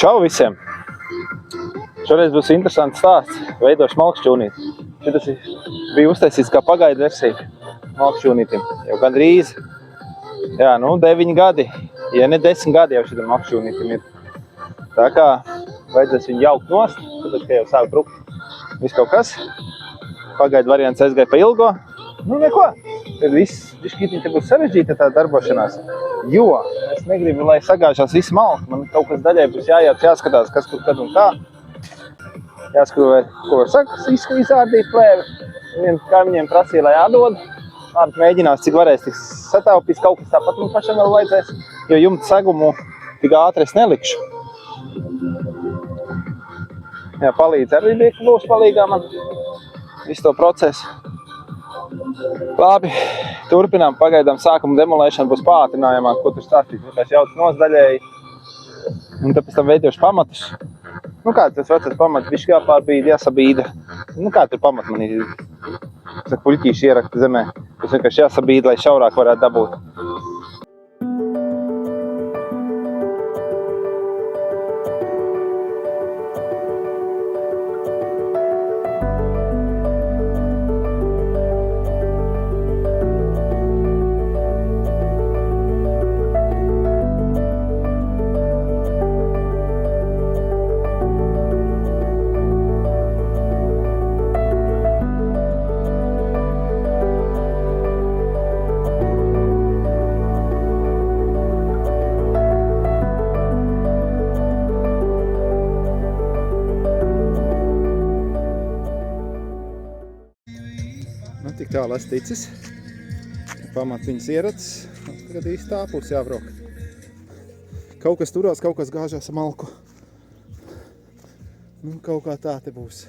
Čau visiem! Šoreiz būs interesants stāsts. Veidošu malkšķūnīti. Šitas bija uztaisīts kā pagaidu versija malkšķūnītim. Jau gandrīz, 9 gadi. Ja ne 10 gadi jau šitam malkšķūnītim ir. Tā kā vajadzēs viņu jaukt nost, tāpēc, ka jau sāk brukt viss kaut kas. Pagaidu variants aizgāja pa ilgo. Neko. Tad viss bišķītiņ te būs sarežģīta tā darbošanās. Jo es negribu, lai sagāžās visu malku. Man kaut kas daļai būs jāskatās, kas kur kad un kā. Jāskatās, ko var izārdīt plēvi. Vien kaimiņiem prasīja, lai atdod. Ārp mēģinās, cik varēs, tik sataupīs. Kaut kas tāpat man pašam vēl vajadzēs. Jo jumta segumu tik ātri es nelikšu. Jā, palīdz arī bija, būs palīgā man visu to procesu. Labi, turpinām. Pagaidām sākuma demolēšana būs pātrinājumā, ko tur stāstīt. Vienkārši jauc nost daļēji. Un tad pēc tam veidošu pamatus. Kāds tas vecais pamats, bišķi jāpārbīda, jāsabīda. Kāds ir pamat man ir, puļķīši ierakta zemē. Tas vienkārši jāsabīda, lai šaurāk varētu dabūt. Tik tālu es ticis. Pamat viņas ieracis. Tagad īsti tā puse jābrauc. Kaut kas turās, kaut kas gāžās ar malku. Kaut kā tā te būs.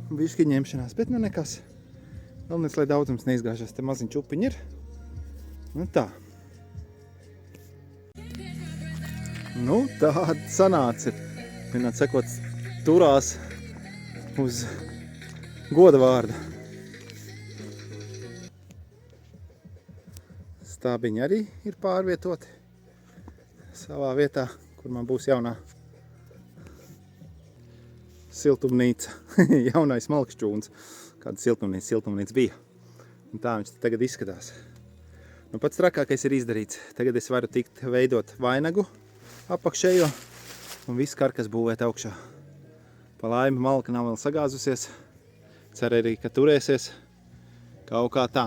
Bišķi ņemšanās, bet nekas. Galvenais, lai daudzums neizgāžās. Te maziņ čupiņi ir. Tā. Tāda sanāca ir. Vienāt sakot, turās uz goda vārda. Stābiņi arī ir pārvietoti savā vietā, kur man būs jaunā siltumnīca. Jaunais malkšķūns. Kāda siltumnīca bija. Un tā viņš tagad izskatās. Pats trakākais ir izdarīts. Tagad es varu tikt veidot vainagu apakšējo un viss karkas būvēt augšā. Pa laimi malka nav vēl sagāzusies. Ceru arī, ka turēsies kaut kā tā.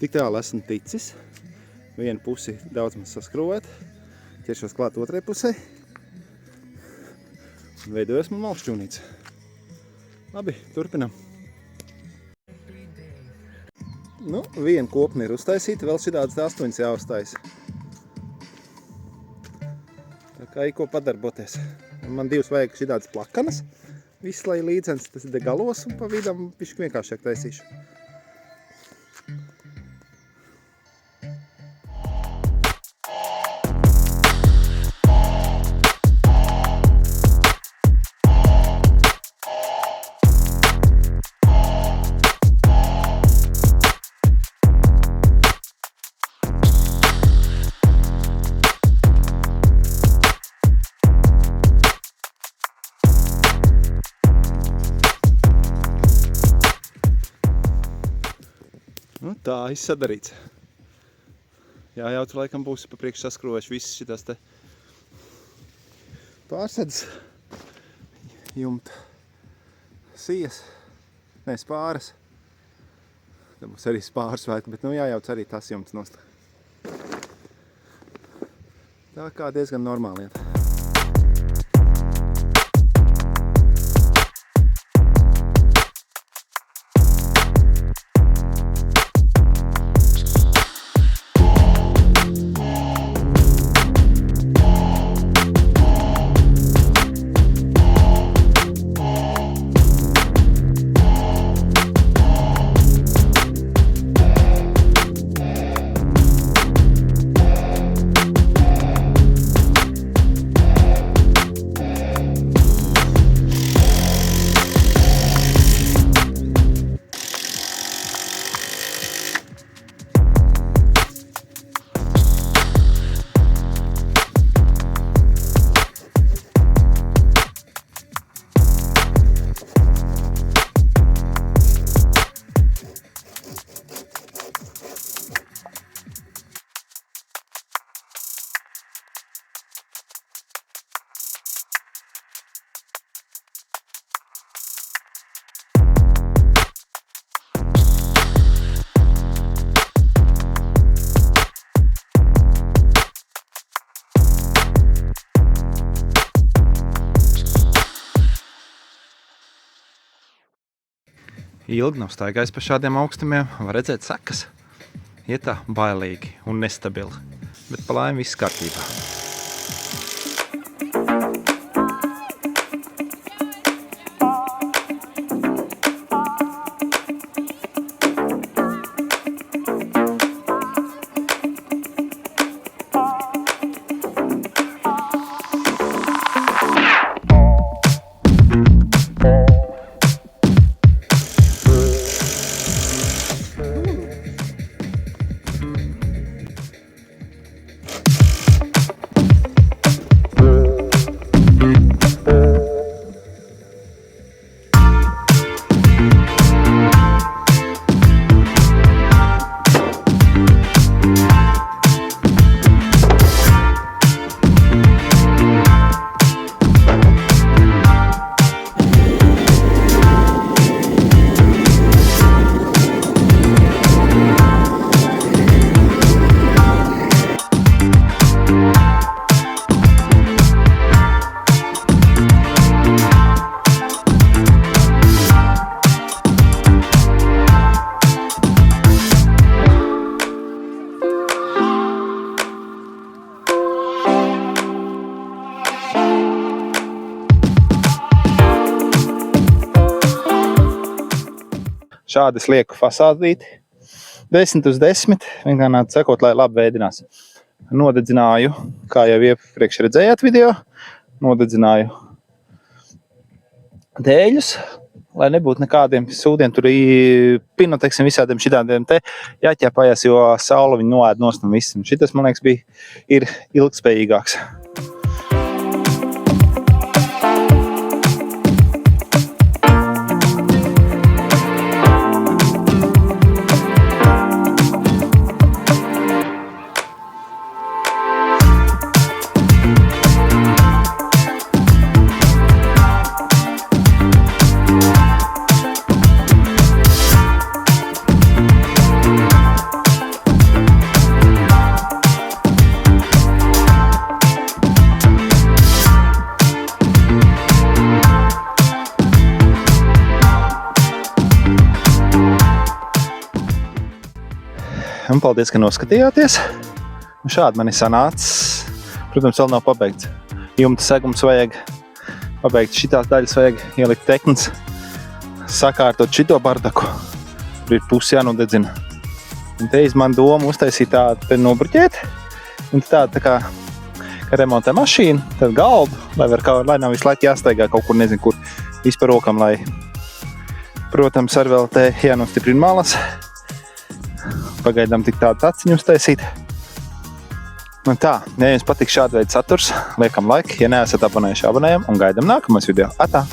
Tik tālu esmu ticis. Vienu pusi daudz maz saskrūvēt. Ķeršos klāt otrai pusē. Veidojas man malkšķūnīca. Labi, turpinam. Nu, viena kopna ir uztaisīta, vēl šitādas 8 jāuztais. Tā kā iko padarboties. Man 2 vajag šitādas plakanas. Viss, lai līdzens tas ir galos un pa vidam pišķi vienkāršāk taisīšu. Nu, tā izsadarīts. Jājauc, laikam būs pa priekš saskrūvējuši visas šitās te pārsēdz jumta sijas, ne spāras. Te būs arī spārsvētki, bet nu jājauc arī tas jumts nost. Tā kā diezgan normāli lieta. Ilgi nav staigājis pa šādiem augstumiem, var redzēt sekas. Iet tā bailīgi un nestabili, bet pa laimi viss kārtībā. Šādi es lieku fasādīti. 10 uz 10, vienkārši sakot, lai labi veidinās. Nodedzināju, kā jau iepriekš redzējāt video, nodedzināju dēļus, lai nebūtu nekādiem sūdiem, tur pinoteksim visādiem šitādiem te jāķēpājās, jo saule viņu noēd nost un viss. Šitas, man liekas, ir ilgspējīgāks. Un paldies, ka noskatījāties. Un šādi man ir sanācis. Protams, vēl nav pabeigts. Jumta segums vajag pabeigt, šitās daļas vajag ielikt teknes, sakārtot šito bardaku. Tur ir pusi jānodedzina. Un te man doma uztaisīt tādu te nobruķēt. Un tādu tā kā remontē mašīnu, tad galdu, lai nav visu laiku jāstaigā kaut kur, nezinu kur, vispār rokam, lai, protams, ar vēl te jānostiprina malas. Pagaidām tik tādu taciņu uztaisīt. Un tā, ja jums patīk šāda veida saturs, liekam like, ja neesat abonējuši, abonējam un gaidam nākamais video. Atā!